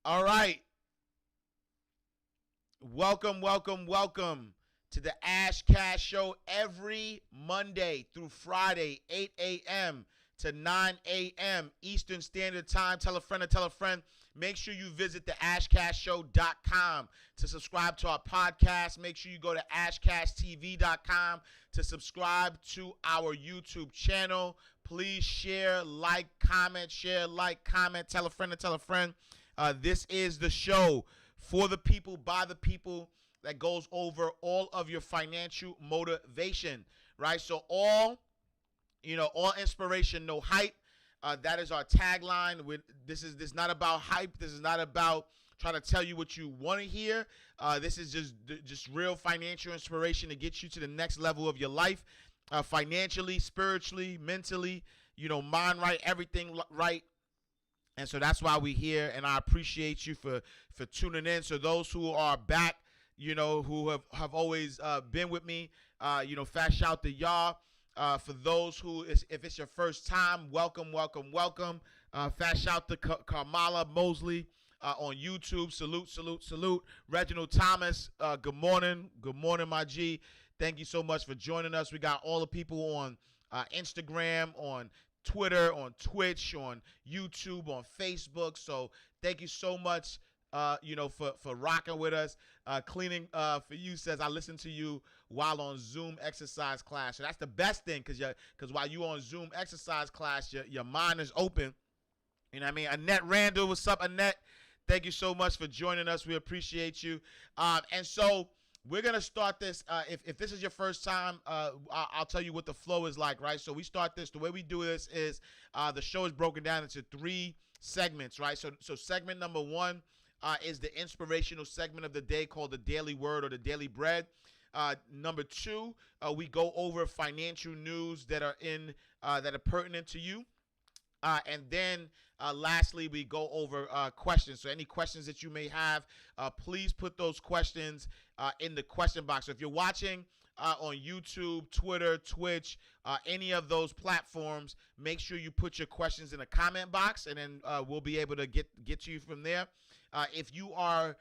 All right. Welcome to the Ash Cash Show every Monday through Friday, 8 a.m. to 9 a.m. Eastern Standard Time. Tell a friend to tell a friend. Make sure you visit the ashcashshow.com to subscribe to our podcast. Make sure you go to ashcashtv.com to subscribe to our YouTube channel. Please share, like, comment, tell a friend to tell a friend. This is the show for the people, by the people, that goes over all of your financial motivation, right? So all inspiration, no hype. That is our tagline. This is not about hype. This is not about trying to tell you what you want to hear. This is just real financial inspiration to get you to the next level of your life, financially, spiritually, mentally, mind right, everything right. And so that's why we're here, and I appreciate you for tuning in. So those who are back, who have always been with me, fast shout to y'all. For those who, if it's your first time, welcome. Fast shout to Kamala Mosley on YouTube. Salute. Reginald Thomas, good morning, my G. Thank you so much for joining us. We got all the people on Instagram, on Twitter, on Twitch, on YouTube, on Facebook. So thank you so much, for rocking with us. Cleaning for you says, I listen to you while on Zoom exercise class. So that's the best thing, because while you on Zoom exercise class, your mind is open. You know what I mean? Annette Randall, what's up, Annette? Thank you so much for joining us. We appreciate you. And so we're going to start this. If this is your first time, I'll tell you what the flow is like, right? So we start this. The way we do this is the show is broken down into 3 segments, right? So segment number 1 is the inspirational segment of the day called the Daily Word or the Daily Bread. Number 2, we go over financial news that are pertinent to you. And then lastly, we go over questions. So any questions that you may have, please put those questions in the question box. So if you're watching on YouTube, Twitter, Twitch, any of those platforms, make sure you put your questions in the comment box, and then we'll be able to get to you from there. If you are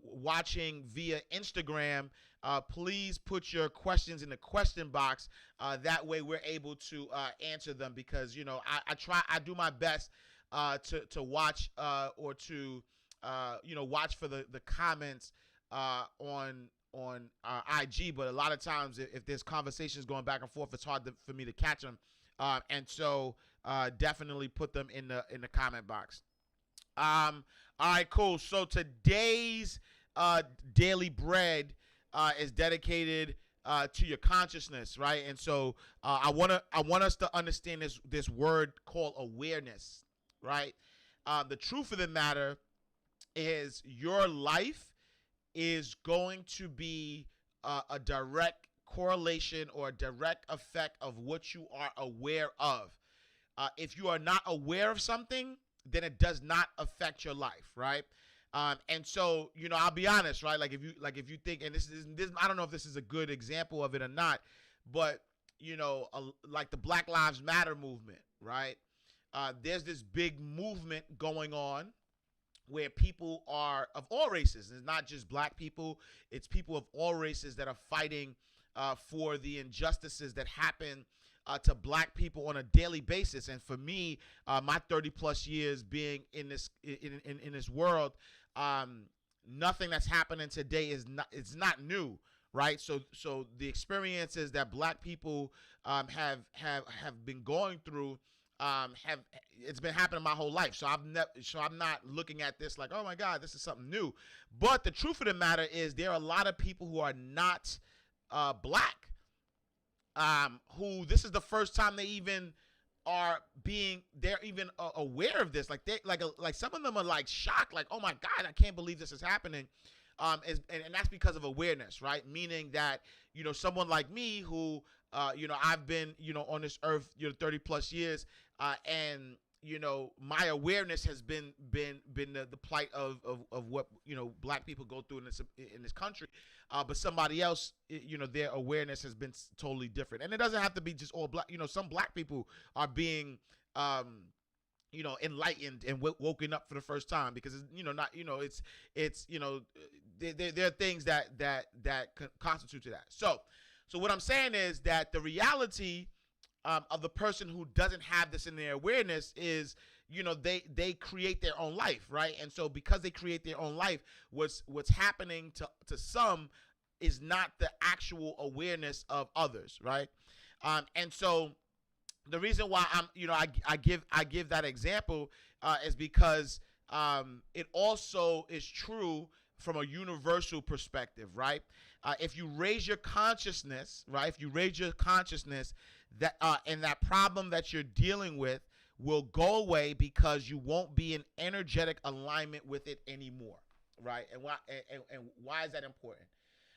watching via Instagram, please put your questions in the question box. That way we're able to answer them, because I do my best to watch or to watch for the comments on IG, but a lot of times if there's conversations going back and forth, it's hard for me to catch them, and so definitely put them in the comment box. All right, cool. So today's Daily Bread is dedicated to your consciousness, right? And so I want us to understand this word called awareness, right? The truth of the matter is your life is going to be a direct correlation or a direct effect of what you are aware of. If you are not aware of something, then it does not affect your life, right? And so, I'll be honest, right? Like if you think, and this, I don't know if this is a good example of it or not, but like the Black Lives Matter movement, right? There's this big movement going on where people are of all races. It's not just black people. It's people of all races that are fighting for the injustices that happen to black people on a daily basis. And for me, my 30 plus years being in this world, nothing that's happening today it's not new, right? So the experiences that black people have been going through it's been happening my whole life. So I'm not looking at this like, oh my God, this is something new. But the truth of the matter is there are a lot of people who are not black, who this is the first time they even they're even aware of this. Like some of them are like shocked, like, oh my God, I can't believe this is happening. And that's because of awareness, right? Meaning that, someone like me who, I've been, on this earth, 30 plus years, and, my awareness has been the plight of what, black people go through in this country. But somebody else, their awareness has been totally different. And it doesn't have to be just all black. Some black people are being, enlightened and woken up for the first time, because it's, not, it's, there are things that constitute to that. So what I'm saying is that the reality of the person who doesn't have this in their awareness is, they create their own life, right? And so because they create their own life, what's happening to some is not the actual awareness of others, right? And so the reason why I give that example is because it also is true from a universal perspective, right? If you raise your consciousness, right? If you raise your consciousness, that and that problem that you're dealing with will go away, because you won't be in energetic alignment with it anymore, right? And why is that important?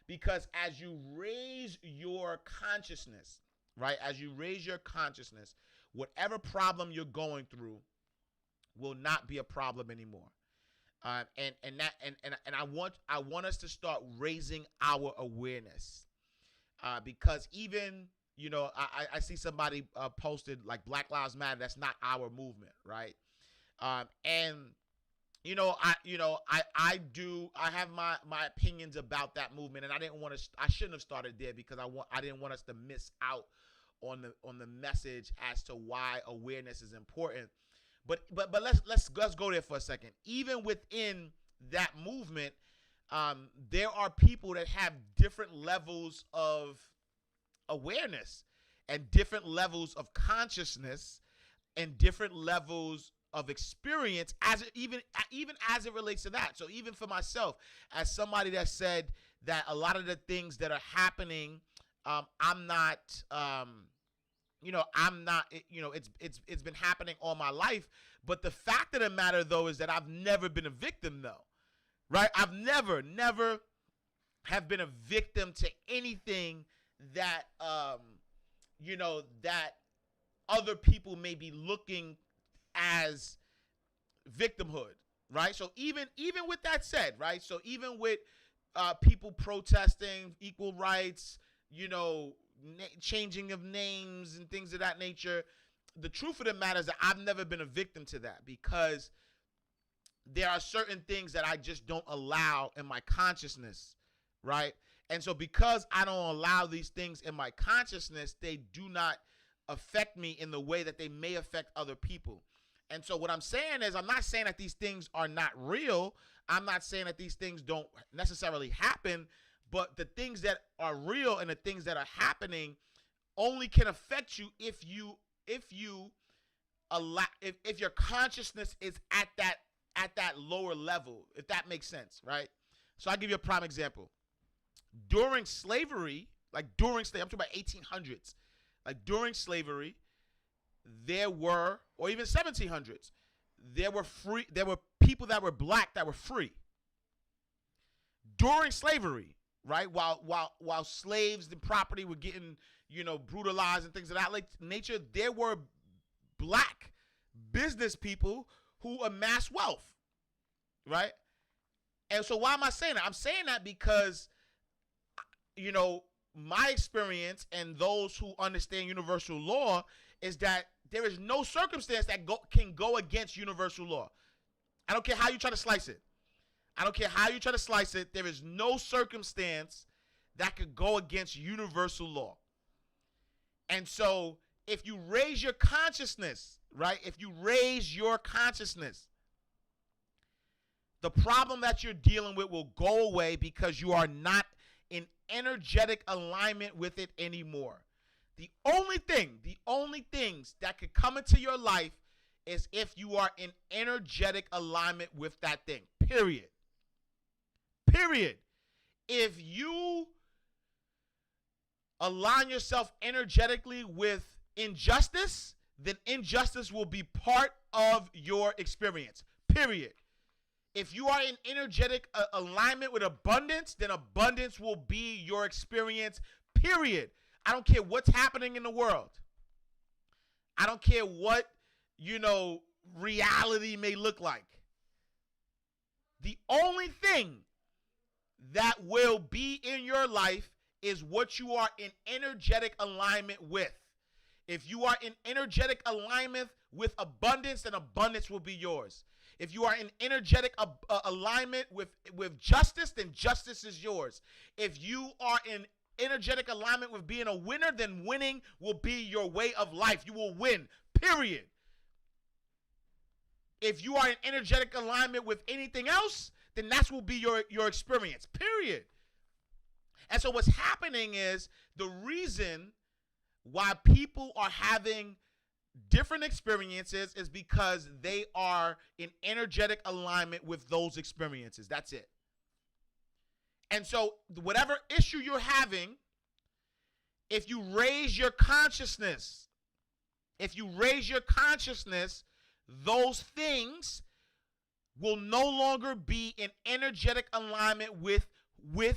Because as you raise your consciousness, right? As you raise your consciousness, whatever problem you're going through will not be a problem anymore. And I want us to start raising our awareness, because even, I see somebody posted like Black Lives Matter. That's not our movement, right? And I have my opinions about that movement, and I shouldn't have started there, because I didn't want us to miss out on the message as to why awareness is important. But let's go there for a second. Even within that movement, there are people that have different levels of awareness and different levels of consciousness and different levels of experience even as it relates to that. So even for myself, as somebody that said that a lot of the things that are happening, I'm not it's been happening all my life. But the fact of the matter, though, is that I've never been a victim, though, right? I've never have been a victim to anything that, that other people may be looking as victimhood, right? So even with that said, right? So even with people protesting equal rights, changing of names and things of that nature, the truth of the matter is that I've never been a victim to that, because there are certain things that I just don't allow in my consciousness, right? And so because I don't allow these things in my consciousness, they do not affect me in the way that they may affect other people. And so what I'm saying is, I'm not saying that these things are not real. I'm not saying that these things don't necessarily happen, but the things that are real and the things that are happening only can affect you if your consciousness is at that lower level, if that makes sense, right? So I'll give you a prime example. During slavery, I'm talking about 1800s, like during slavery, there were, or even 1700s, there were people that were black that were free. During slavery, right? While slaves and property were getting, brutalized and things of that nature, there were black business people who amassed wealth, right? And so why am I saying that? I'm saying that because, my experience and those who understand universal law is that there is no circumstance that can go against universal law. I don't care how you try to slice it. There is no circumstance that could go against universal law. And so if you raise your consciousness, right? The problem that you're dealing with will go away, because you are not in energetic alignment with it anymore. The only things that could come into your life is if you are in energetic alignment with that thing. Period. If you align yourself energetically with injustice, then injustice will be part of your experience. Period. If you are in energetic alignment with abundance, then abundance will be your experience. Period. I don't care what's happening in the world. I don't care what, reality may look like. The only thing that will be in your life is what you are in energetic alignment with. If you are in energetic alignment with abundance, then abundance will be yours. If you are in energetic alignment with justice, then justice is yours. If you are in energetic alignment with being a winner, then winning will be your way of life. You will win, period. If you are in energetic alignment with anything else, then that will be your experience, period. And so what's happening is the reason why people are having different experiences is because they are in energetic alignment with those experiences. That's it. And so whatever issue you're having, if you raise your consciousness, those things will no longer be in energetic alignment with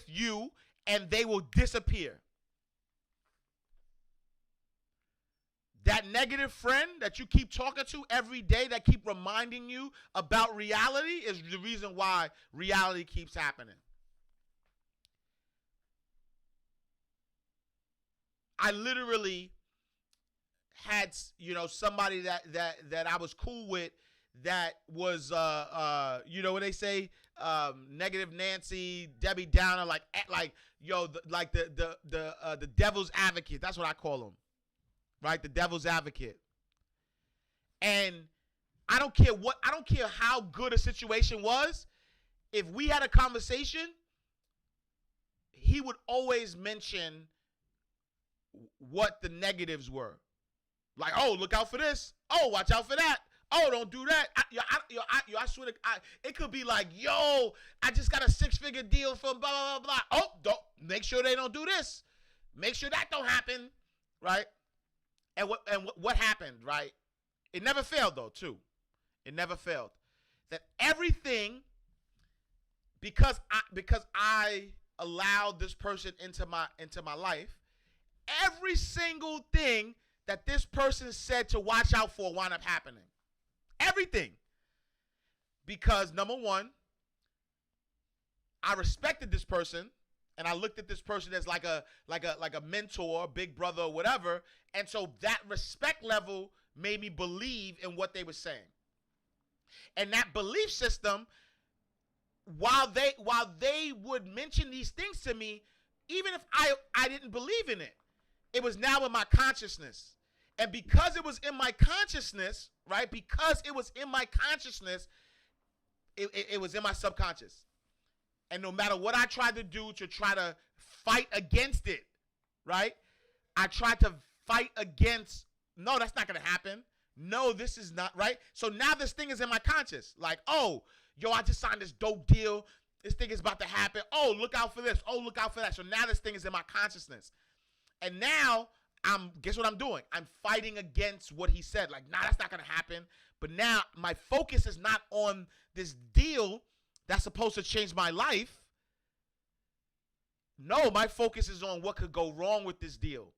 you, and they will disappear. That negative friend that you keep talking to every day that keep reminding you about reality is the reason why reality keeps happening. I literally had, somebody that I was cool with that was, what they say, negative Nancy, Debbie Downer, like the devil's advocate. That's what I call them, right? The devil's advocate. And I don't care how good a situation was. If we had a conversation, he would always mention what the negatives were. Like, oh, look out for this. Oh, watch out for that. Oh, don't do that. I swear to God, it could be like, yo, I just got a 6-figure deal from blah, blah, blah, blah. Oh, don't make sure they don't do this. Make sure that don't happen, right? And what happened, right? It never failed, though, too. It never failed. That everything, because I allowed this person into my life, every single thing that this person said to watch out for wound up happening. Everything. Because number one, I respected this person, and I looked at this person as like a mentor, big brother, or whatever. And so that respect level made me believe in what they were saying. And that belief system, while they would mention these things to me, even if I didn't believe in it, it was now in my consciousness. And because it was in my consciousness, right? Because it was in my consciousness, it was in my subconscious. And no matter what I tried to do to try to fight against it, right? I tried to fight against, no, that's not going to happen. No, this is not, right? So now this thing is in my conscious. Like, oh, yo, I just signed this dope deal. This thing is about to happen. Oh, look out for this. Oh, look out for that. So now this thing is in my consciousness. And now, guess what I'm doing? I'm fighting against what he said. Like, nah, that's not going to happen. But now my focus is not on this deal that's supposed to change my life. No, my focus is on what could go wrong with this deal.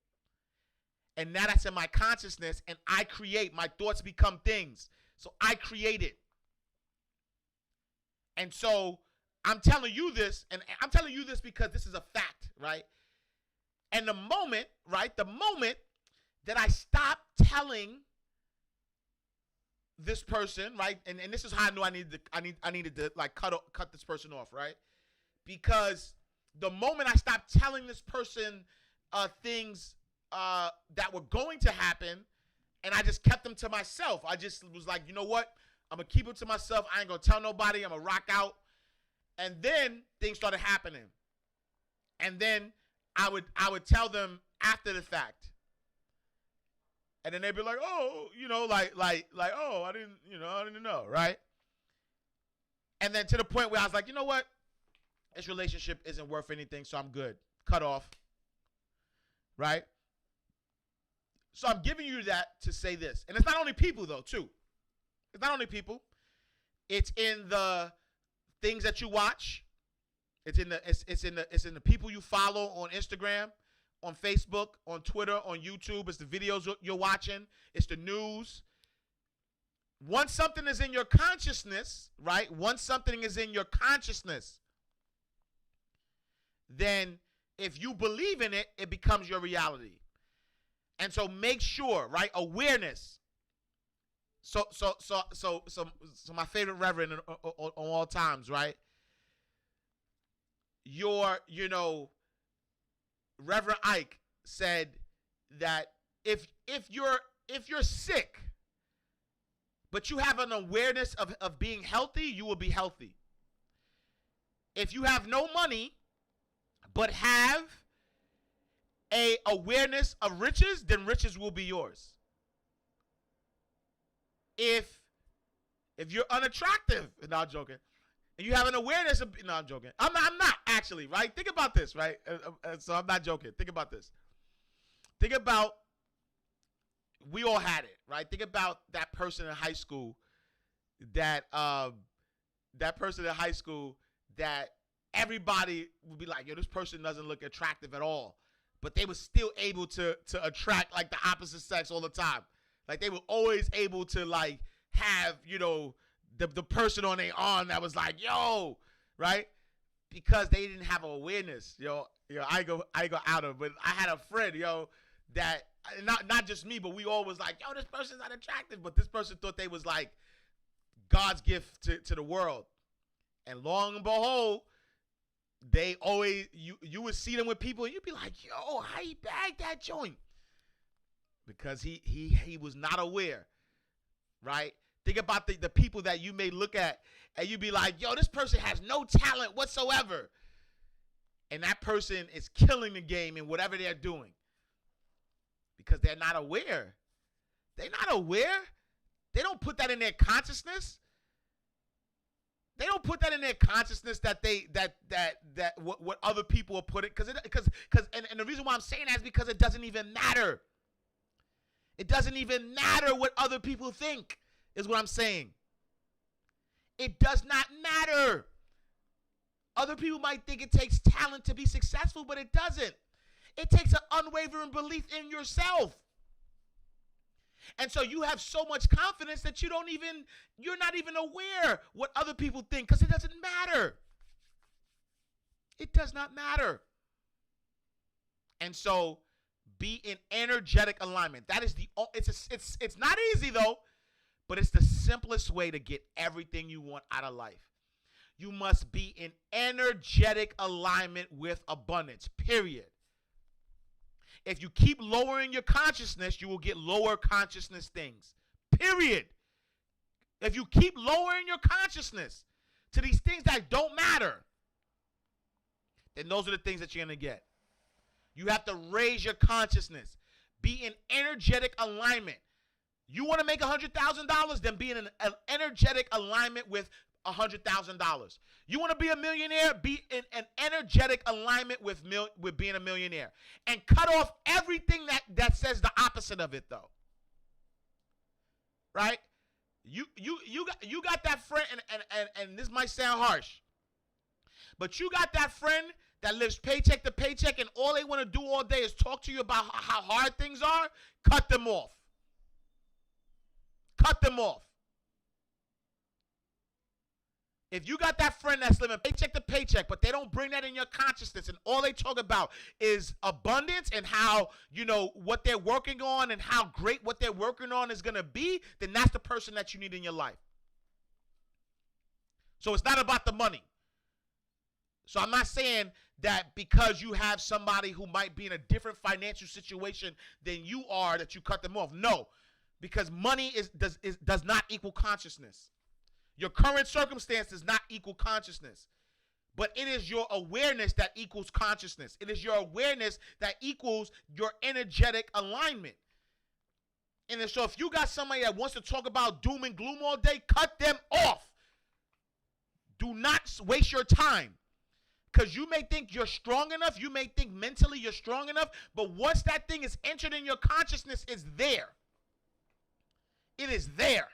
And now that's in my consciousness, and I create. My thoughts become things. So I create it. And so I'm telling you this, and I'm telling you this because this is a fact, right? And the moment that I stopped telling this person, right, and this is how I knew I needed to like cut this person off, right? Because the moment I stopped telling this person things that were going to happen, and I just kept them to myself. I just was like, you know what? I'm gonna keep it to myself. I ain't gonna tell nobody. I'm gonna rock out. And then things started happening. And then I would tell them after the fact. And then they'd be like, oh, oh, I didn't know, right? And then to the point where I was like, you know what? This relationship isn't worth anything, so I'm good. Cut off. Right? So I'm giving you that to say this. And it's not only people, though, too. It's not only people. It's in the things that you watch. It's in the people you follow on Instagram, on Facebook, on Twitter, on YouTube. It's the videos you're watching. It's the news. Once something is in your consciousness, right? Once something is in your consciousness, then if you believe in it, it becomes your reality. And so make sure, right? Awareness. So my favorite reverend on all times, right? Reverend Ike said that if you're sick, but you have an awareness of being healthy, you will be healthy. If you have no money, but have a awareness of riches, then riches will be yours. If you're unattractive, no, I'm joking, and you have an awareness of, no, I'm joking. I'm not actually, right? Think about this, right? So I'm not joking. Think about this. Think about, we all had it, right? Think about that person in high school that everybody would be like, yo, this person doesn't look attractive at all. But they were still able to attract like the opposite sex all the time. Like they were always able to like have, the person on their arm that was like, yo, right? Because they didn't have awareness. I go out of, but I had a friend, that not just me, but we all was like, yo, this person's not attractive. But this person thought they was like God's gift to the world. And long and behold, they always, you would see them with people and you'd be like, yo, how he bagged that joint? Because he was not aware, right? Think about the people that you may look at and you'd be like, yo, this person has no talent whatsoever. And that person is killing the game in whatever they're doing. Because they're not aware. They're not aware. They don't put that in their consciousness. They don't put that in their consciousness that what other people are putting, because the reason why I'm saying that is because it doesn't even matter. It doesn't even matter what other people think, is what I'm saying. It does not matter. Other people might think it takes talent to be successful, but it doesn't. It takes an unwavering belief in yourself. And so you have so much confidence that you're not even aware what other people think, because it doesn't matter. It does not matter. And so be in energetic alignment. That is it's not easy though, but it's the simplest way to get everything you want out of life. You must be in energetic alignment with abundance, period. If you keep lowering your consciousness, you will get lower consciousness things, period. If you keep lowering your consciousness to these things that don't matter, then those are the things that you're going to get. You have to raise your consciousness. Be in energetic alignment. You want to make $100,000, then be in an energetic alignment with $100,000. You want to be a millionaire? Be in an energetic alignment with being a millionaire, and cut off everything that says the opposite of it, though. Right? You got that friend, and this might sound harsh, but you got that friend that lives paycheck to paycheck, and all they want to do all day is talk to you about how hard things are. Cut them off. Cut them off. If you got that friend that's living paycheck to paycheck, but they don't bring that in your consciousness, and all they talk about is abundance and how, what they're working on and how great what they're working on is going to be, then that's the person that you need in your life. So it's not about the money. So I'm not saying that because you have somebody who might be in a different financial situation than you are, that you cut them off. No, because money does not equal consciousness. Your current circumstance does not equal consciousness, but it is your awareness that equals consciousness. It is your awareness that equals your energetic alignment. And so if you got somebody that wants to talk about doom and gloom all day, cut them off. Do not waste your time, because you may think you're strong enough. You may think mentally you're strong enough, but once that thing is entered in your consciousness, it's there. It is there.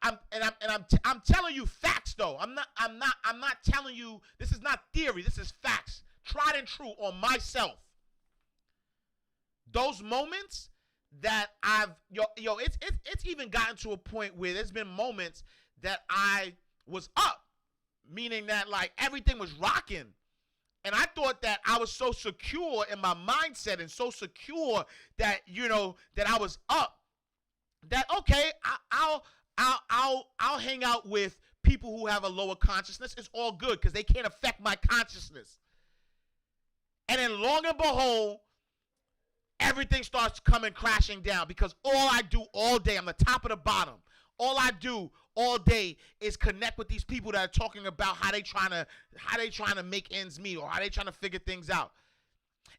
I'm telling you facts though. I'm not telling you, this is not theory, this is facts. Tried and true on myself. Those moments that it's even gotten to a point where there's been moments that I was up, meaning that like everything was rocking, And I thought that I was so secure in my mindset and so secure that, that I was up, that, okay, I'll hang out with people who have a lower consciousness. It's all good because they can't affect my consciousness. And then long and behold, everything starts coming crashing down because all I do all day, I'm the top of the bottom. All I do all day is connect with these people that are talking about how they trying to make ends meet or how they trying to figure things out.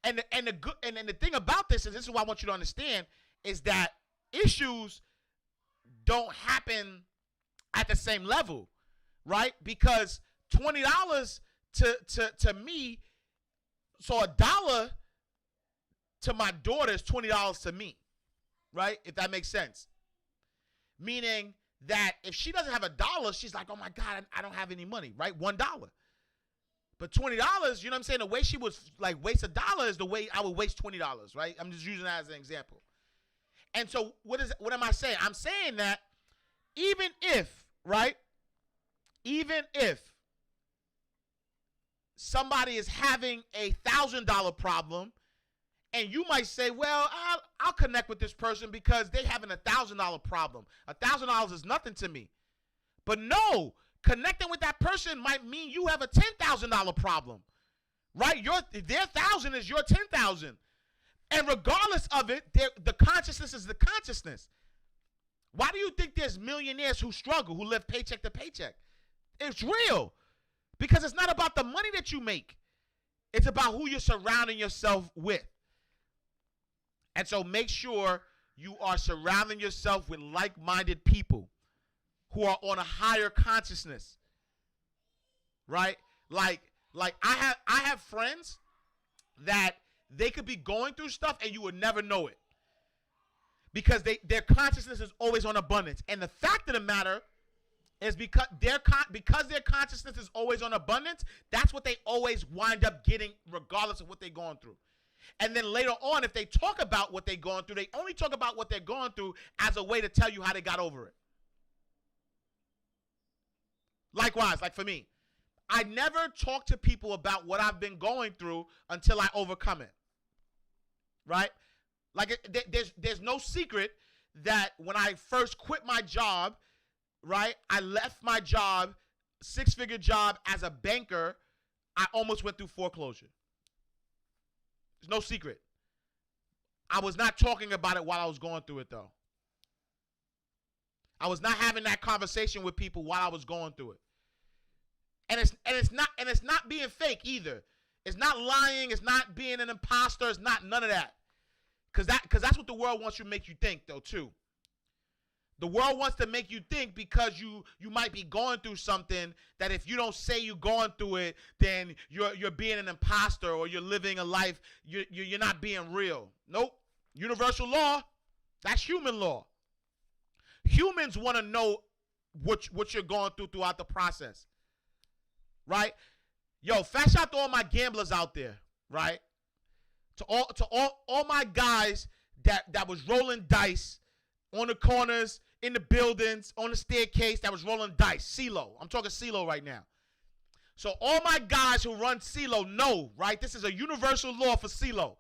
And the thing about this is what I want you to understand is that issues don't happen at the same level, right? Because $20 to me, so $1 to my daughter is $20 to me, right? If that makes sense. Meaning that if she doesn't have $1, she's like, oh my God, I don't have any money, right? $1. But $20, you know what I'm saying? The way she would like waste $1 is the way I would waste $20, right? I'm just using that as an example. And so what am I saying? I'm saying that even if, right? Even if somebody is having a $1,000 problem, and you might say, well, I'll connect with this person because they having a $1,000 problem. $1,000 is nothing to me. But no, connecting with that person might mean you have a $10,000 problem, right? Their 1,000 is your 10,000. And regardless of it, the consciousness is the consciousness. Why do you think there's millionaires who struggle, who live paycheck to paycheck? It's real. Because it's not about the money that you make. It's about who you're surrounding yourself with. And so make sure you are surrounding yourself with like-minded people who are on a higher consciousness, right? Like I have friends that they could be going through stuff and you would never know it because their consciousness is always on abundance. And the fact of the matter is because their consciousness is always on abundance, that's what they always wind up getting regardless of what they're going through. And then later on, if they talk about what they're going through, they only talk about what they're going through as a way to tell you how they got over it. Likewise, like for me, I never talk to people about what I've been going through until I overcome it. Right? Like there's no secret that when I first quit my job, right, I left my job, 6-figure job as a banker, I almost went through foreclosure. There's no secret. I was not talking about it while I was going through it, though. I was not having that conversation with people while I was going through it. And it's not being fake either. It's not lying. It's not being an imposter. It's not none of that. Because that's what the world wants you to make you think, though, too. The world wants to make you think because you might be going through something that if you don't say you're going through it, then you're being an imposter or you're living a life, you're not being real. Nope. Universal law, that's human law. Humans want to know what you're going through throughout the process. Right? Yo, fast shout to all my gamblers out there, right? To all my guys that was rolling dice on the corners, in the buildings, on the staircase, that was rolling dice. CeeLo. I'm talking CeeLo right now. So all my guys who run CeeLo know, right? This is a universal law for CeeLo.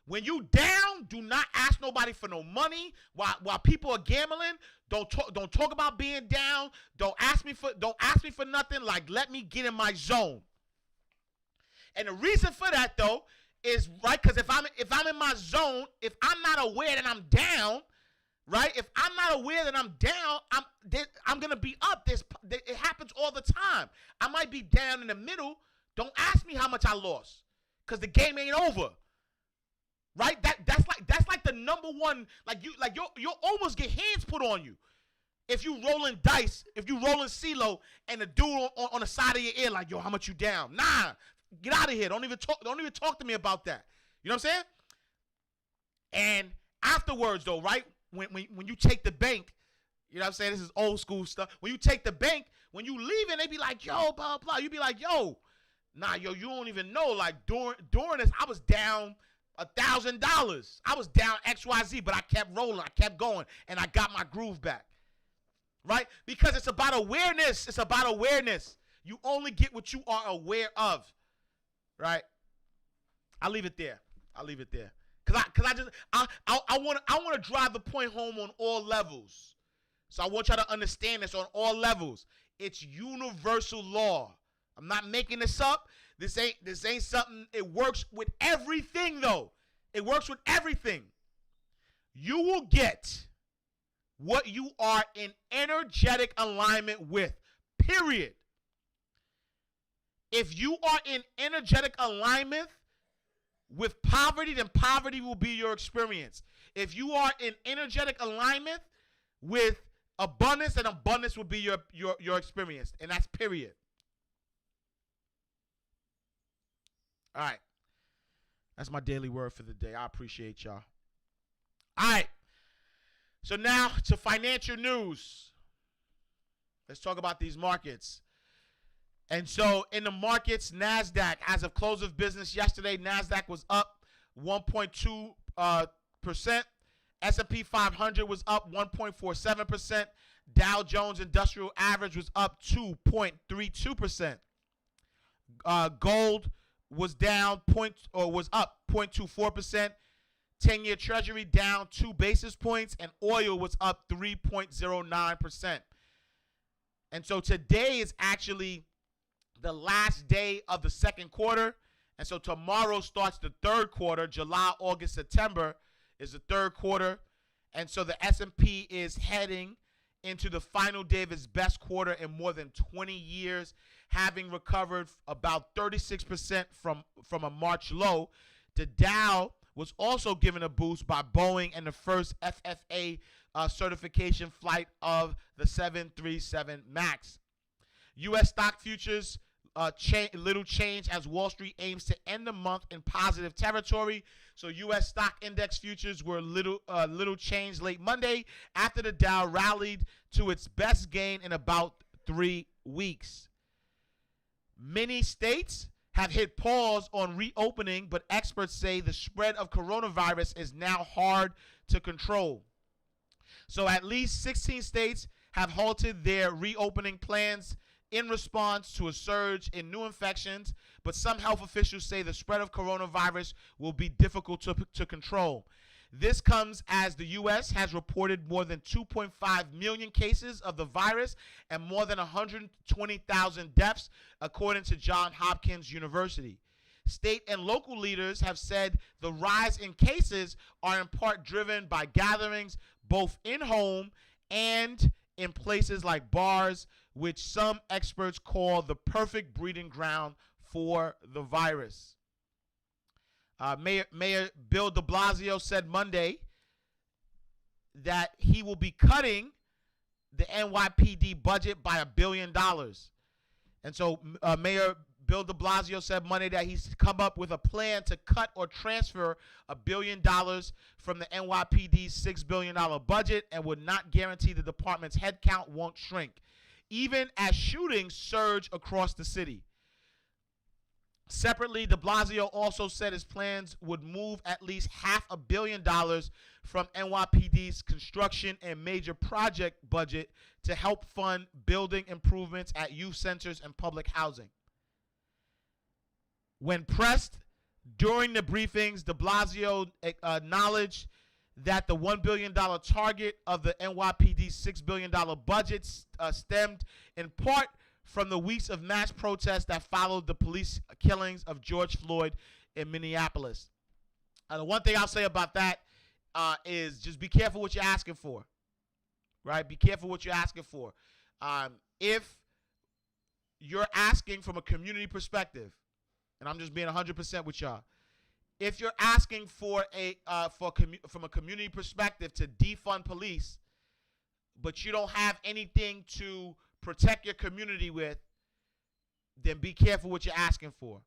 When you down, do not ask nobody for no money. While people are gambling, don't talk about being down. Don't ask me for nothing. Like, let me get in my zone. And the reason for that though is right because if I'm in my zone, if I'm not aware that I'm down, right? If I'm not aware that I'm down, I'm gonna be up. It happens all the time. I might be down in the middle. Don't ask me how much I lost, cause the game ain't over. Right? That's like the number one. You'll almost get hands put on you if you rolling dice, if you rolling CeeLo, and the dude on the side of your ear like, yo, how much you down? Nah, get out of here. Don't even talk to me about that. You know what I'm saying? And afterwards, though, right? When you take the bank, you know what I'm saying? This is old school stuff. When you take the bank, when you leave it, they be like, yo, blah, blah. You be like, yo, nah, yo, you don't even know. Like, during this, I was down $1,000. I was down XYZ, but I kept rolling. I kept going, and I got my groove back. Right? Because it's about awareness. It's about awareness. You only get what you are aware of. right? I'll leave it there. Cause I want to drive the point home on all levels. So I want y'all to understand this on all levels. It's universal law. I'm not making this up. This ain't something. It works with everything though. It works with everything. You will get what you are in energetic alignment with. Period. If you are in energetic alignment with poverty, then poverty will be your experience. If you are in energetic alignment with abundance, then abundance will be your experience. And that's period. All right. That's my daily word for the day. I appreciate y'all. All right. So now to financial news. Let's talk about these markets. And so in the markets, NASDAQ, as of close of business yesterday, NASDAQ was up 1.2%. S&P 500 was up 1.47%. Dow Jones Industrial Average was up 2.32%. Gold was down was up 0.24%. 10-year Treasury down 2 basis points, and oil was up 3.09%. And so today is actually the last day of the second quarter. And so tomorrow starts the third quarter. July, August, September is the third quarter. And so the S&P is heading into the final day of its best quarter in more than 20 years, having recovered about 36% from a March low. The Dow was also given a boost by Boeing and the first FAA certification flight of the 737 MAX. U.S. stock futures little change as Wall Street aims to end the month in positive territory. So U.S. stock index futures were little change late Monday after the Dow rallied to its best gain in about 3 weeks. Many states have hit pause on reopening, but experts say the spread of coronavirus is now hard to control. So at least 16 states have halted their reopening plans in response to a surge in new infections, but some health officials say the spread of coronavirus will be difficult to control. This comes as the U.S. has reported more than 2.5 million cases of the virus and more than 120,000 deaths, according to Johns Hopkins University. State and local leaders have said the rise in cases are in part driven by gatherings both in-home and in places like bars, which some experts call the perfect breeding ground for the virus. Mayor Bill de Blasio said Monday that he will be cutting the NYPD budget by $1 billion. And so Mayor Bill de Blasio said Monday that he's come up with a plan to cut or transfer $1 billion from the NYPD's $6 billion budget and would not guarantee the department's headcount won't shrink, even as shootings surge across the city. Separately, de Blasio also said his plans would move at least $500 million from NYPD's construction and major project budget to help fund building improvements at youth centers and public housing. When pressed during the briefings, de Blasio acknowledged that the $1 billion target of the NYPD's $6 billion budget stemmed in part from the weeks of mass protests that followed the police killings of George Floyd in Minneapolis. The one thing I'll say about that is just be careful what you're asking for, right? Be careful what you're asking for. If you're asking from a community perspective, and I'm just being 100% with y'all, if you're asking for from a community perspective to defund police, but you don't have anything to protect your community with, then be careful what you're asking for,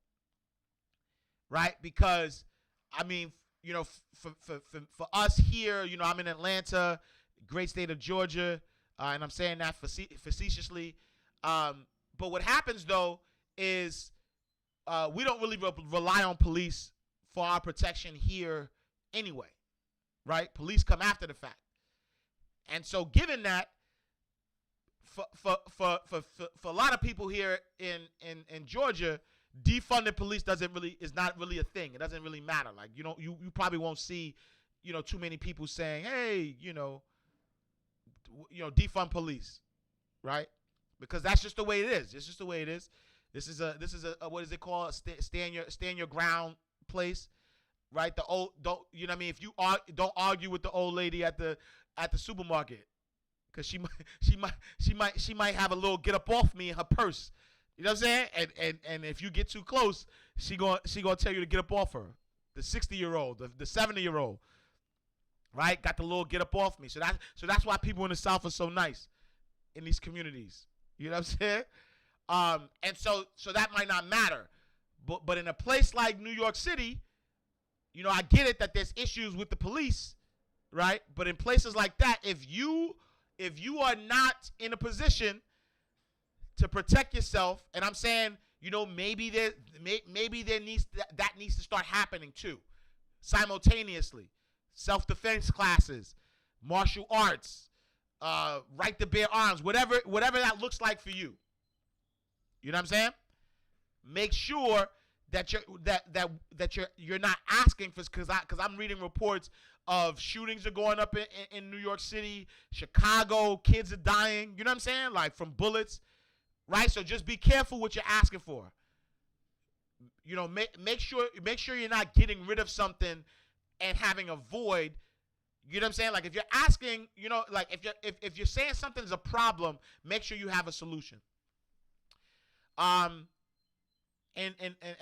right? Because, I mean, you know, for us here, you know, I'm in Atlanta, great state of Georgia, and I'm saying that facetiously. But what happens, though, is we don't really rely on police for our protection here anyway, right? Police come after the fact. And so given that, for a lot of people here in Georgia, defunding police is not really a thing. It doesn't really matter. Like, you probably won't see, too many people saying, hey, defund police, right? Because that's just the way it is. It's just the way it is. This is a what is it called? Stand your ground place, right? Don't if you don't argue with the old lady at the supermarket, because she might have a little get up off me in her purse. You know what I'm saying? And if you get too close, she gonna tell you to get up off her. The 60-year-old, the 70-year-old, right? Got the little get up off me. So that's why people in the South are so nice in these communities. You know what I'm saying? And so that might not matter, but in a place like New York City, I get it that there's issues with the police, right? But in places like that, if you are not in a position to protect yourself, and I'm saying, maybe there needs to start happening too, simultaneously. Self-defense classes, martial arts, right to bear arms, whatever that looks like for you. You know what I'm saying? Make sure that you're not asking for, because I'm reading reports of shootings are going up in New York City, Chicago, kids are dying. You know what I'm saying? Like from bullets, right? So just be careful what you're asking for. Make sure you're not getting rid of something and having a void. You know what I'm saying? Like if you're asking, like if you're saying something's a problem, make sure you have a solution. And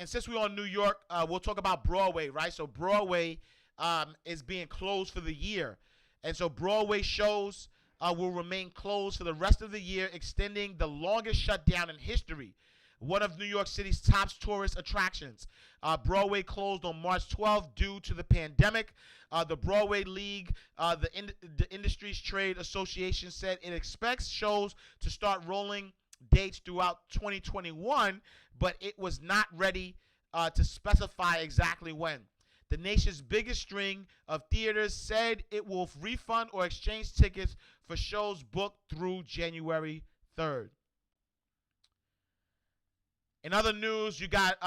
since we're on New York, we'll talk about Broadway, right? So Broadway is being closed for the year. And so Broadway shows will remain closed for the rest of the year, extending the longest shutdown in history. One of New York City's top tourist attractions. Broadway closed on March 12th due to the pandemic. The Broadway League, the Industries Trade Association, said it expects shows to start rolling dates throughout 2021, but it was not ready to specify exactly when. The nation's biggest string of theaters said it will refund or exchange tickets for shows booked through January 3rd. In other news, you got,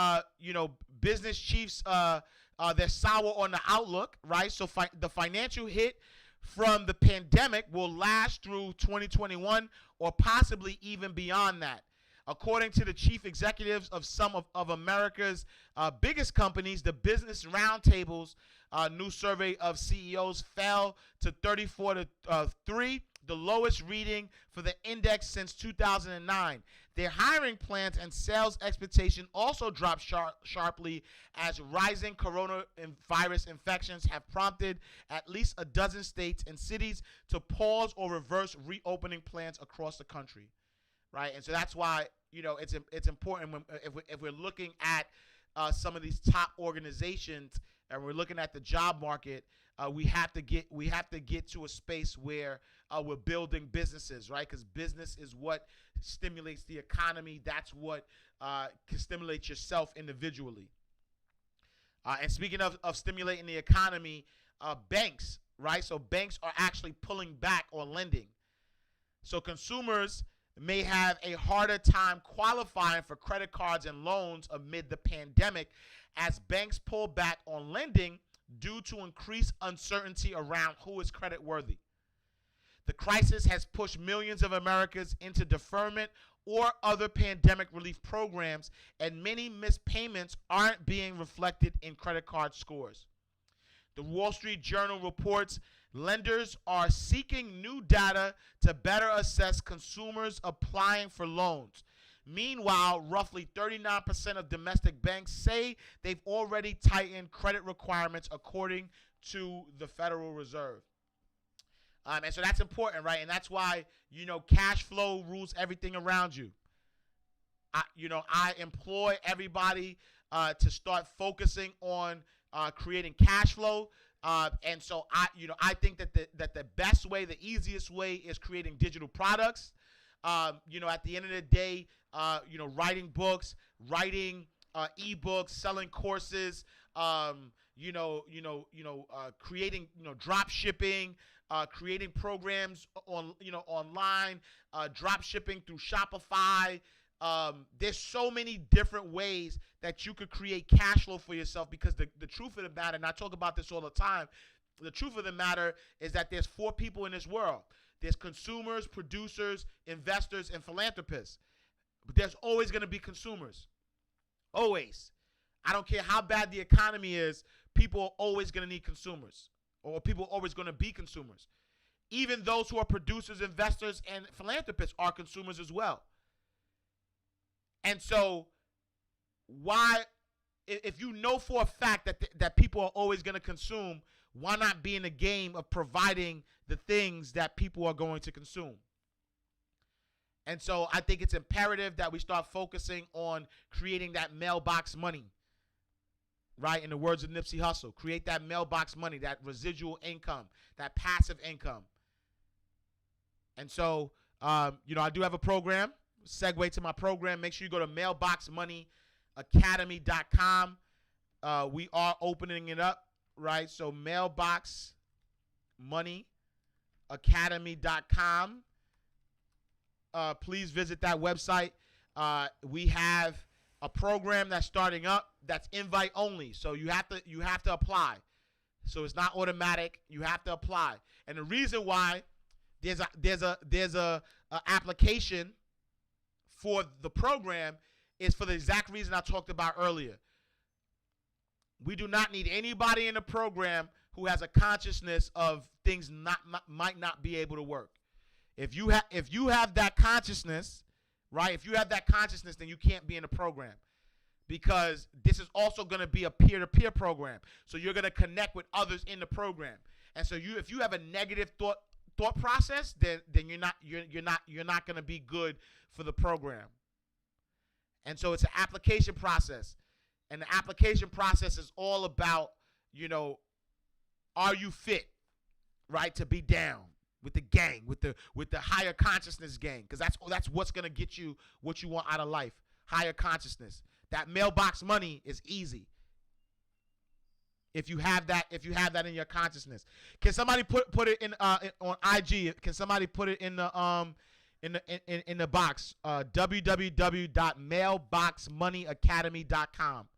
business chiefs, they're sour on the outlook, right? So the financial hit from the pandemic will last through 2021 or possibly even beyond that. According to the chief executives of some of America's biggest companies, the Business Roundtable's new survey of CEOs fell to 34 to 3, the lowest reading for the index since 2009. Their hiring plans and sales expectation also dropped sharply as rising coronavirus infections have prompted at least a dozen states and cities to pause or reverse reopening plans across the country, right? And so that's why, it's important if we're looking at some of these top organizations and we're looking at the job market, we have to get to a space where we're building businesses, right? Because business is what stimulates the economy. That's what can stimulate yourself individually. And speaking of stimulating the economy, banks, right? So banks are actually pulling back on lending. So consumers may have a harder time qualifying for credit cards and loans amid the pandemic as banks pull back on lending due to increased uncertainty around who is creditworthy. The crisis has pushed millions of Americans into deferment or other pandemic relief programs, and many missed payments aren't being reflected in credit card scores. The Wall Street Journal reports lenders are seeking new data to better assess consumers applying for loans. Meanwhile, roughly 39% of domestic banks say they've already tightened credit requirements according to the Federal Reserve. And so that's important, right? And that's why, cash flow rules everything around you. I employ everybody to start focusing on creating cash flow. And so I think that the best way, the easiest way is creating digital products. At the end of the day, writing books, writing ebooks, selling courses, creating, drop shipping, creating programs online, drop shipping through Shopify, There's so many different ways that you could create cash flow for yourself, because the truth of the matter, and I talk about this all the time, the truth of the matter is that there's 4 people in this world. There's consumers, producers, investors, and philanthropists. But there's always going to be consumers. Always. I don't care how bad the economy is, people are always going to need consumers, or people are always going to be consumers. Even those who are producers, investors, and philanthropists are consumers as well. And so, why, if you know for a fact that people are always going to consume, why not be in the game of providing the things that people are going to consume? And so I think it's imperative that we start focusing on creating that mailbox money, right? In the words of Nipsey Hussle, create that mailbox money, that residual income, that passive income. And so, I do have a program. Segue to my program. Make sure you go to mailboxmoneyacademy.com. We are opening it up, right? So mailboxmoneyacademy.com. Please visit that website. We have a program that's starting up that's invite only. So you have to apply. So it's not automatic. You have to apply. And the reason why there's a application for the program is for the exact reason I talked about earlier. We do not need anybody in the program who has a consciousness of things might not be able to work. If you have that consciousness, right? If you have that consciousness, then you can't be in the program, because this is also going to be a peer-to-peer program. So you're going to connect with others in the program. And so if you have a negative thought process, then you're not going to be good for the program. And so it's an application process. And the application process is all about, are you fit, right, to be down with the gang, with the higher consciousness gang? Because that's what's going to get you what you want out of life, higher consciousness. That mailbox money is easy if you have that in your consciousness. Can somebody put it in on IG? Can somebody put it in the box? www.mailboxmoneyacademy.com.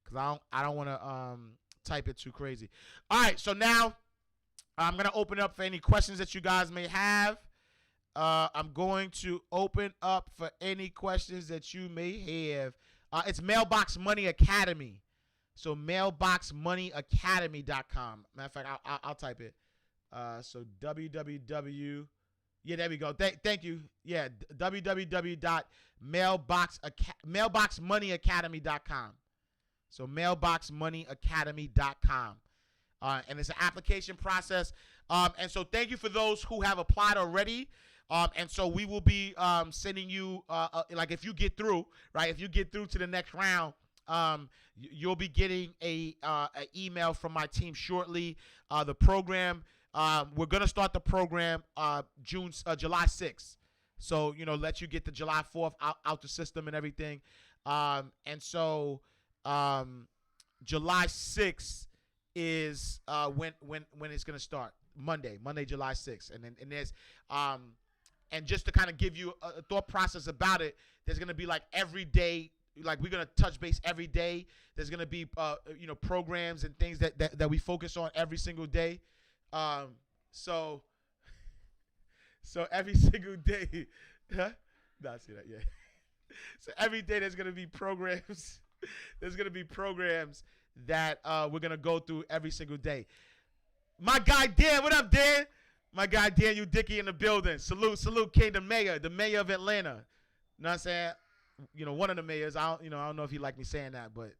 Because I don't want to type it too crazy. All right, so now I'm going to open up for any questions that you guys may have. I'm going to open up for any questions that you may have. It's Mailbox Money Academy. So mailboxmoneyacademy.com. Matter of fact, I'll type it. So www. Yeah, there we go. Thank you. Yeah, www.mailboxmoneyacademy.com. So mailboxmoneyacademy.com. And it's an application process. And so thank you for those who have applied already. And so we will be sending you, like if you get through, right? If you get through to the next round, you'll be getting an email from my team shortly. The program, we're going to start the program July 6th. So, let you get the July 4th out the system and everything. And so July 6th is when it's going to start. Monday, July 6th. And there's and just to kind of give you a thought process about it, there's going to be like every day, like we're going to touch base every day. There's going to be programs and things that we focus on every single day. So every single day, huh? No, I see that, yeah. So every day there's going to be programs. There's going to be programs that we're going to go through every single day. My guy Dan, what up, Dan? My guy Daniel Dickey in the building. Salute, King, the mayor of Atlanta. You know what I'm saying? One of the mayors. I don't know if he like me saying that, but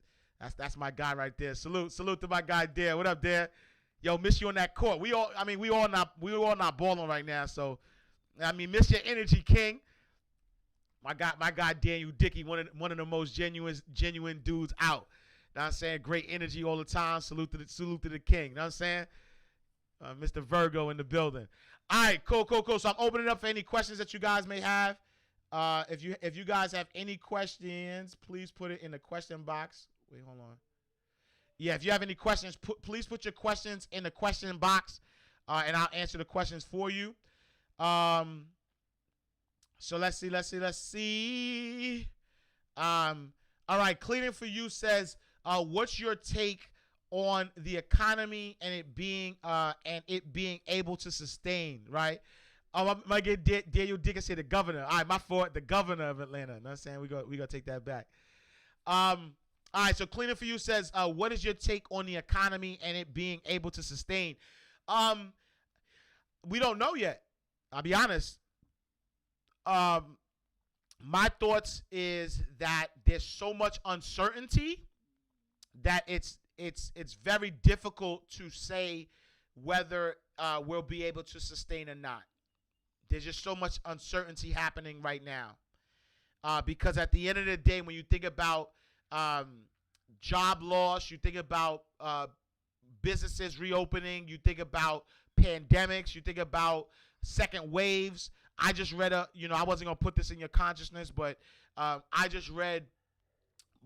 that's my guy right there. Salute to my guy Dan. What up, Dan? Yo, miss you on that court. We all not balling right now, so miss your energy, King. My guy Daniel Dickey, one of the most genuine dudes out. You know what I'm saying? Great energy all the time. Salute to the King. You know what I'm saying? Mr. Virgo in the building. All right, cool. So I'm opening up for any questions that you guys may have. If you guys have any questions, please put it in the question box. Wait, hold on. Yeah, if you have any questions, please put your questions in the question box, and I'll answer the questions for you. So let's see. All right. Cleaning for you says, what's your take on the economy and it being able to sustain, right? I might get Daniel Dickinson, the governor. All right, my fault. The governor of Atlanta. You know what I'm saying? We gonna take that back. All right, so Cleaning for you says, what is your take on the economy and it being able to sustain? We don't know yet. I'll be honest. My thoughts is that there's so much uncertainty that it's very difficult to say whether we'll be able to sustain or not. There's just so much uncertainty happening right now. Because at the end of the day, when you think about job loss, you think about businesses reopening, you think about pandemics, you think about second waves. I just read I wasn't going to put this in your consciousness, but I just read,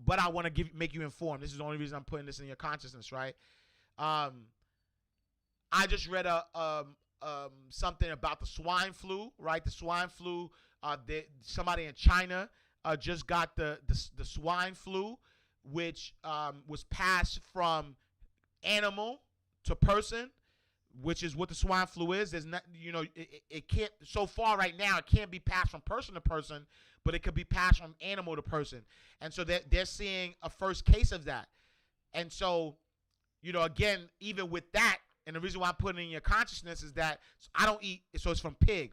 but I want to make you informed. This is the only reason I'm putting this in your consciousness, right? I just read something about the swine flu, right? The swine flu, somebody in China just got the swine flu, which was passed from animal to person, which is what the swine flu is. There's not, it can't, so far right now, it can't be passed from person to person, but it could be passed from animal to person. And so they're seeing a first case of that. And so, again, even with that, and the reason why I'm putting it in your consciousness is that I don't eat, so it's from pig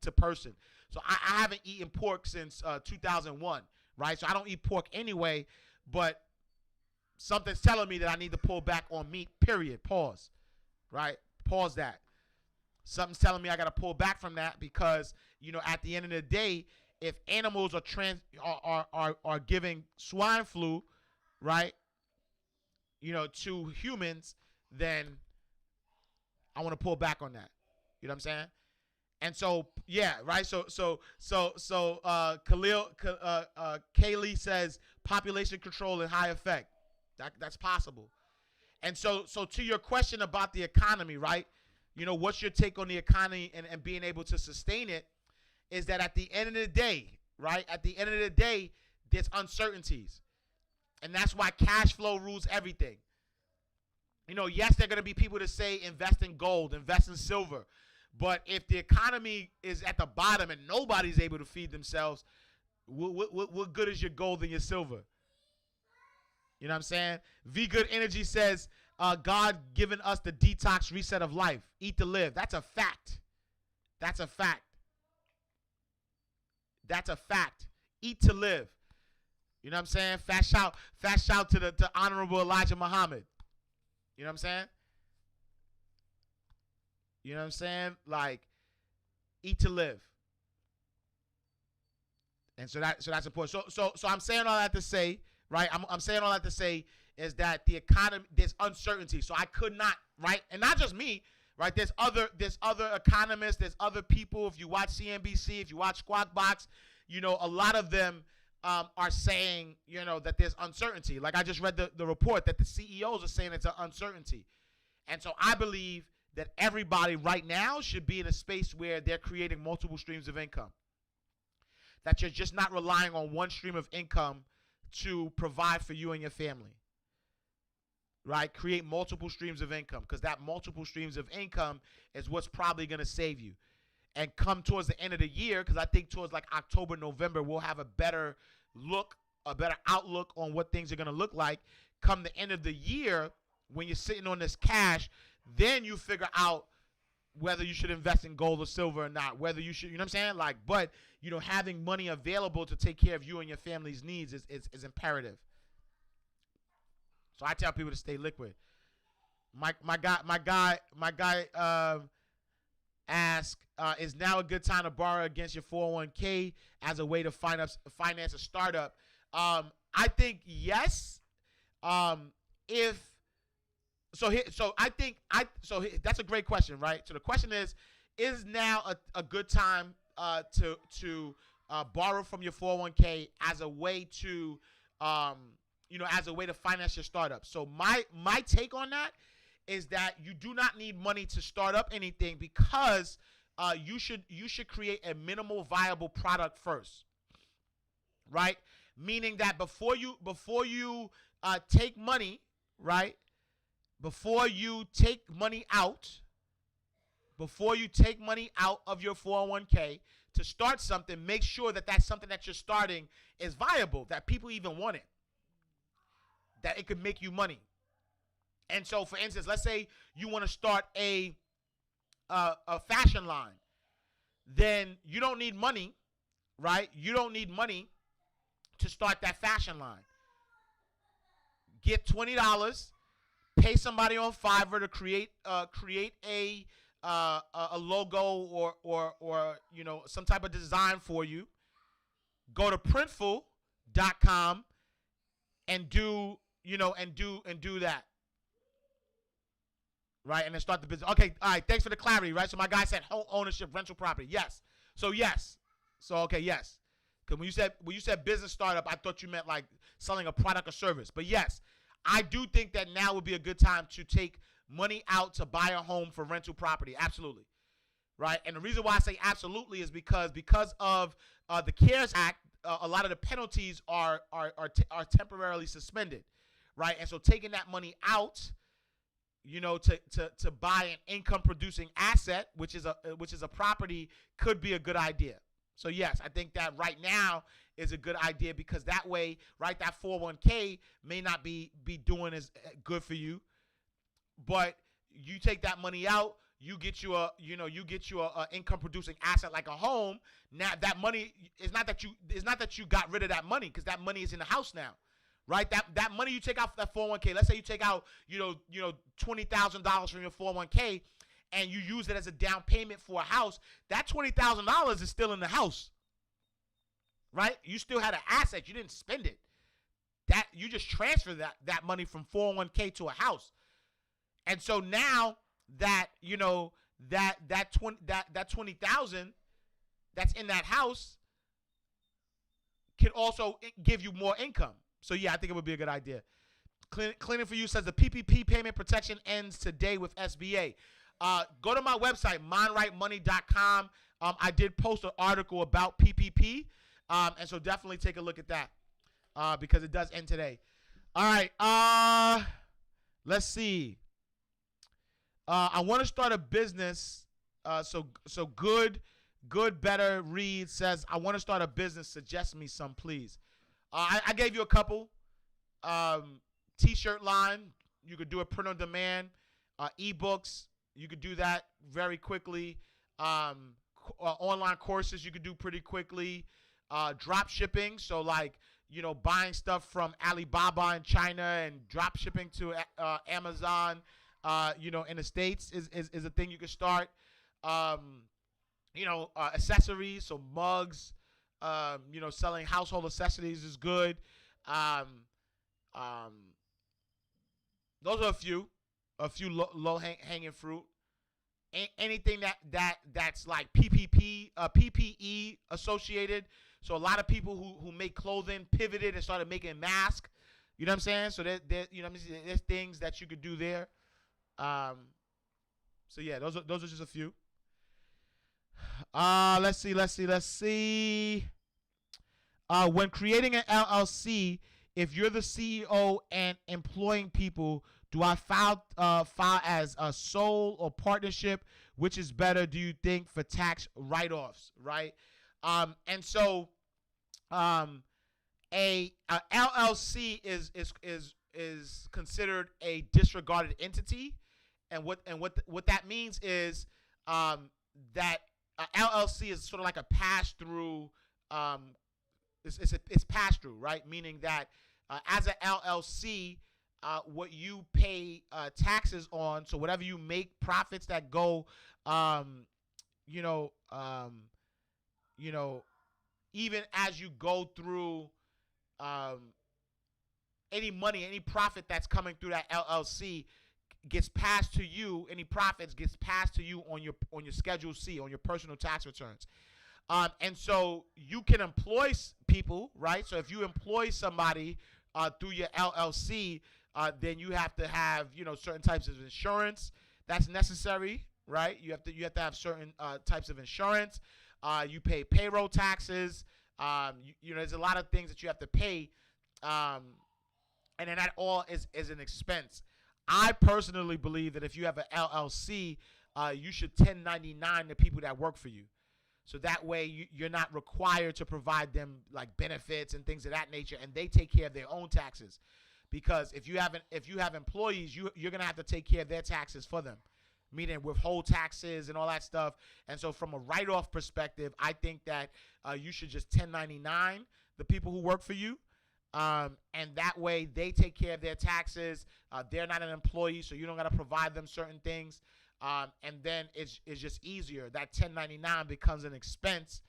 to person. So I haven't eaten pork since 2001, right? So I don't eat pork anyway, but something's telling me that I need to pull back on meat, period, pause, right? Pause that. Something's telling me I got to pull back from that because, at the end of the day, if animals are giving swine flu, right, to humans, then I want to pull back on that. You know what I'm saying? And so, yeah, right. So Kaylee says population control and high effect. That's possible. And so to your question about the economy, right? What's your take on the economy and being able to sustain it? Is that at the end of the day, right? At the end of the day, there's uncertainties. And that's why cash flow rules everything. Yes, there are going to be people that say invest in gold, invest in silver. But if the economy is at the bottom and nobody's able to feed themselves, what good is your gold and your silver? You know what I'm saying? V Good Energy says, God given us the detox reset of life. Eat to live. That's a fact. That's a fact. That's a fact. Eat to live. You know what I'm saying? Fast shout to Honorable Elijah Muhammad. You know what I'm saying? You know what I'm saying? Like, eat to live. And so that's important. So I'm saying all that to say, right? I'm saying all that to say is that the economy, there's uncertainty. So I could not, right? And not just me, right? There's other economists, there's other people. If you watch CNBC, if you watch Squawk Box, a lot of them are saying, that there's uncertainty. Like I just read the report that the CEOs are saying it's an uncertainty. And so I believe that everybody right now should be in a space where they're creating multiple streams of income. That you're just not relying on one stream of income to provide for you and your family. Right? Create multiple streams of income, because that multiple streams of income is what's probably going to save you. And come towards the end of the year, because I think towards like October, November, we'll have a better look, a better outlook on what things are going to look like. Come the end of the year, when you're sitting on this cash, then you figure out whether you should invest in gold or silver or not, whether you should, you know what I'm saying? Like, but, having money available to take care of you and your family's needs is imperative. So I tell people to stay liquid. My guy asked, is now a good time to borrow against your 401k as a way to finance a startup? I think yes. That's a great question, right? So the question is now a good time to borrow from your 401k as a way to as a way to finance your startup? So my take on that is that you do not need money to start up anything, because you should create a minimal viable product first, right? Meaning that before you take money, right? Before you take money out of your 401k to start something, make sure that that's something that you're starting is viable, that people even want it, that it could make you money. And so, for instance, let's say you want to start a fashion line. Then you don't need money, right? You don't need money to start that fashion line. Get $20, pay somebody on Fiverr to create a logo or some type of design for you. Go to Printful.com and do that. Right, and then start the business. Okay, all right, thanks for the clarity, right? So my guy said home ownership, rental property. Yes. So yes. So okay, yes. Because when you said business startup, I thought you meant like selling a product or service. But yes, I do think that now would be a good time to take money out to buy a home for rental property. Absolutely. Right? And the reason why I say absolutely is because of the CARES Act, a lot of the penalties are temporarily suspended. Right? And so taking that money out, to buy an income producing asset, which is a property, could be a good idea. So yes, I think that right now is a good idea, because that way, right, that 401k may not be doing as good for you, but you take that money out, you get you a income producing asset like a home. Now that money is not that you got rid of that money, because that money is in the house now. Right, that money you take out for that 401k. Let's say you take out $20,000 from your 401k, and you use it as a down payment for a house. That $20,000 is still in the house. Right, you still had an asset. You didn't spend it. That you just transferred that money from 401k to a house. And so now that that $20,000 that's in that house can also give you more income. So, yeah, I think it would be a good idea. Cleaning for You says the PPP payment protection ends today with SBA. Go to my website, mindrightmoney.com. I did post an article about PPP, and so definitely take a look at that because it does end today. All right, let's see. I want to start a business. So good, better Reed says, I want to start a business. Suggest me some, please. I gave you a couple. T-shirt line, you could do a print on demand. Ebooks, you could do that very quickly. Online courses, you could do pretty quickly. Drop shipping, so like buying stuff from Alibaba in China and drop shipping to Amazon, in the States is a thing you could start. Accessories, so mugs. Selling household accessories is good. Those are a few low hanging fruit. Anything that's like PPE associated. So a lot of people who make clothing pivoted and started making masks. You know what I'm saying? So there's things that you could do there. So yeah, those are just a few. Let's see. When creating an LLC, if you're the CEO and employing people, do I file as a sole or partnership? Which is better, do you think, for tax write-offs, right? And so a LLC is considered a disregarded entity, and what that means is that LLC is sort of like a pass-through. It's pass-through, right? Meaning that as an LLC, what you pay taxes on, so whatever you make, profits that go, even as you go through any money, any profit that's coming through that LLC gets passed to you. Any profits gets passed to you on your Schedule C, on your personal tax returns. And so you can employ people, right? So if you employ somebody through your LLC, then you have to have certain types of insurance that's necessary, right? You have to have certain types of insurance. You pay payroll taxes. There's a lot of things that you have to pay, and then that all is an expense. I personally believe that if you have an LLC, you should 1099 the people that work for you. So that way you're not required to provide them like benefits and things of that nature, and they take care of their own taxes. Because if you have employees, you're gonna have to take care of their taxes for them, meaning withhold taxes and all that stuff. And so from a write-off perspective, I think that you should just 1099 the people who work for you, and that way they take care of their taxes. They're not an employee, so you don't gotta provide them certain things. And then it's just easier. That 1099 becomes an expense,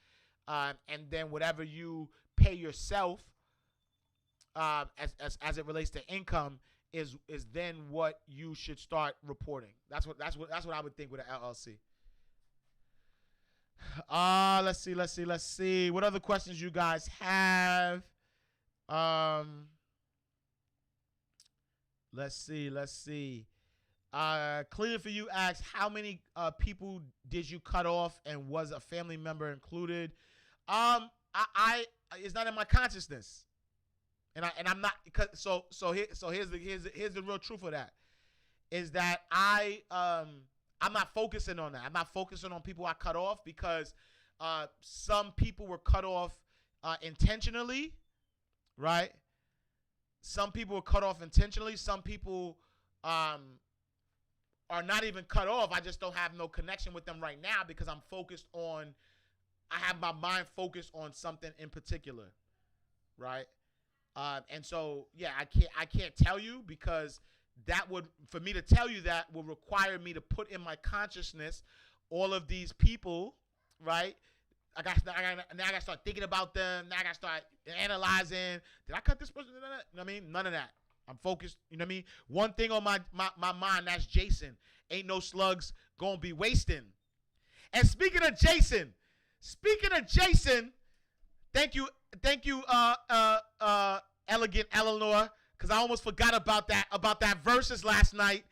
and then whatever you pay yourself, as it relates to income, is then what you should start reporting. That's what I would think with an LLC. Let's see. What other questions you guys have? Let's see. Clear for you asks, how many people did you cut off, and was a family member included? It's not in my consciousness, and I'm not, because so here's the real truth of that, is that I'm not focusing on that. I'm not focusing on people I cut off, because some people were cut off intentionally, right? Some people were cut off intentionally. Some people are not even cut off. I just don't have no connection with them right now, because I have my mind focused on something in particular, right? And so, yeah, I can't tell you, because for me to tell you that would require me to put in my consciousness all of these people, right? Now I got to start thinking about them. Now I got to start analyzing. Did I cut this person? You know what I mean? None of that. I'm focused, you know what I mean? One thing on my mind, that's Jason. Ain't no slugs gonna be wasting. And speaking of Jason, thank you, Elegant Eleanor, because I almost forgot about that versus last night.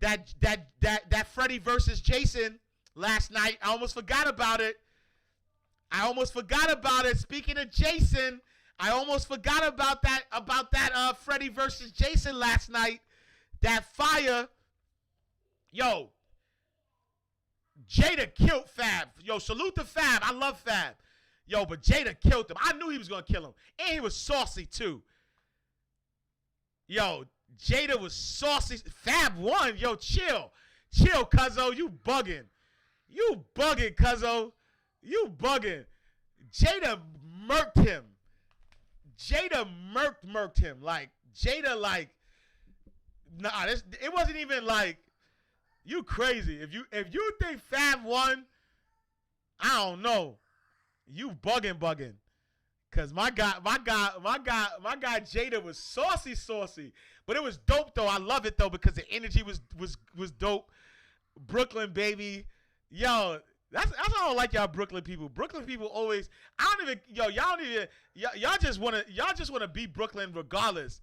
That Freddie versus Jason last night. I almost forgot about it. Speaking of Jason, I almost forgot about that Freddie versus Jason last night. That fire. Yo, Jada killed Fab. Yo, salute to Fab. I love Fab. Yo, but Jada killed him. I knew he was going to kill him. And he was saucy, too. Yo, Jada was saucy. Fab won. Yo, chill. Chill, cuzzo. You bugging, cuzzo. You bugging. Jada murked him. Jada murked him. Like, Jada, like, nah, it wasn't even like, you crazy. If you think Fab won, I don't know. You bugging. Cause my guy Jada was saucy. But it was dope though. I love it though, because the energy was dope. Brooklyn, baby. Yo, that's why I don't like y'all Brooklyn people. Brooklyn people always, y'all just wanna be Brooklyn regardless.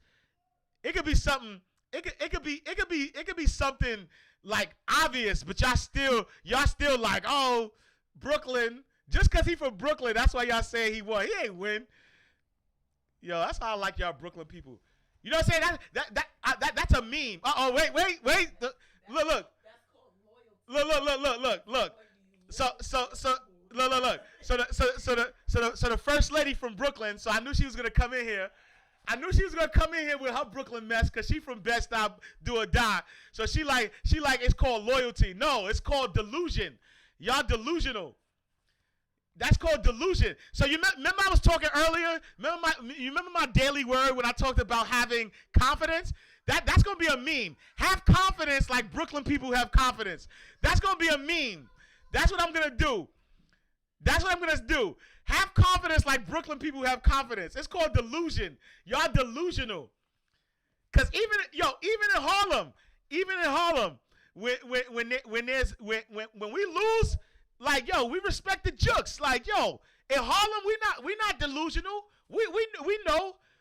It could be something. It could be something like obvious, but y'all still like, oh, Brooklyn. Just because he from Brooklyn, that's why y'all say he won. He ain't win. Yo, that's how I like y'all Brooklyn people. You know what I'm saying? That's a meme. Uh-oh, wait. Look. That's called loyalty. Look. So the first lady from Brooklyn, so I knew she was gonna come in here. With her Brooklyn mess, because she from Bed-Stuy, do or die. So she like it's called loyalty. No, it's called delusion. Y'all delusional. That's called delusion. So you remember I was talking earlier? Remember my daily word when I talked about having confidence? That's gonna be a meme. Have confidence like Brooklyn people have confidence. That's gonna be a meme. That's what I'm gonna do. Have confidence like Brooklyn people have confidence. It's called delusion. Y'all delusional. Cause even in Harlem, when we lose, like, yo, we respect the jokes. Like, yo, in Harlem, we not delusional. We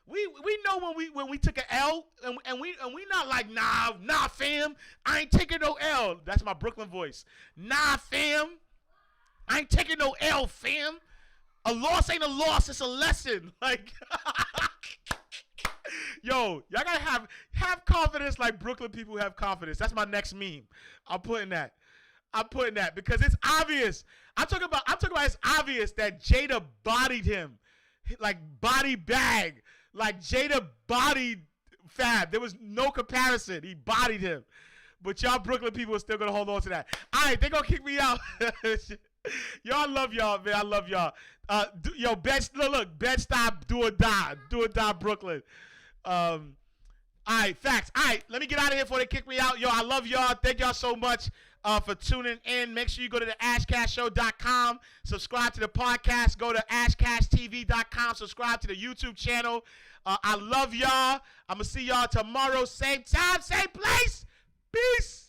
We know when we took an L, and we not like, nah fam, I ain't taking no L. That's my Brooklyn voice. Nah fam, I ain't taking no L, fam. A loss ain't a loss, it's a lesson. Like, yo, y'all gotta have confidence like Brooklyn people have confidence. That's my next meme. I'm putting that because it's obvious. I'm talking about it's obvious that Jada bodied him, like body bag, like Jada bodied Fab. There was no comparison. He bodied him, but y'all Brooklyn people are still gonna hold on to that. All right, they gonna kick me out. Yo, I love y'all, man. I love y'all. Yo, Bed-Stuy, do or die, Brooklyn. All right, facts. All right, let me get out of here before they kick me out. Yo, I love y'all. Thank y'all so much for tuning in. Make sure you go to the ashcastshow.com. Subscribe to the podcast. Go to ashcasttv.com. Subscribe to the YouTube channel. I love y'all. I'm going to see y'all tomorrow. Same time, same place. Peace.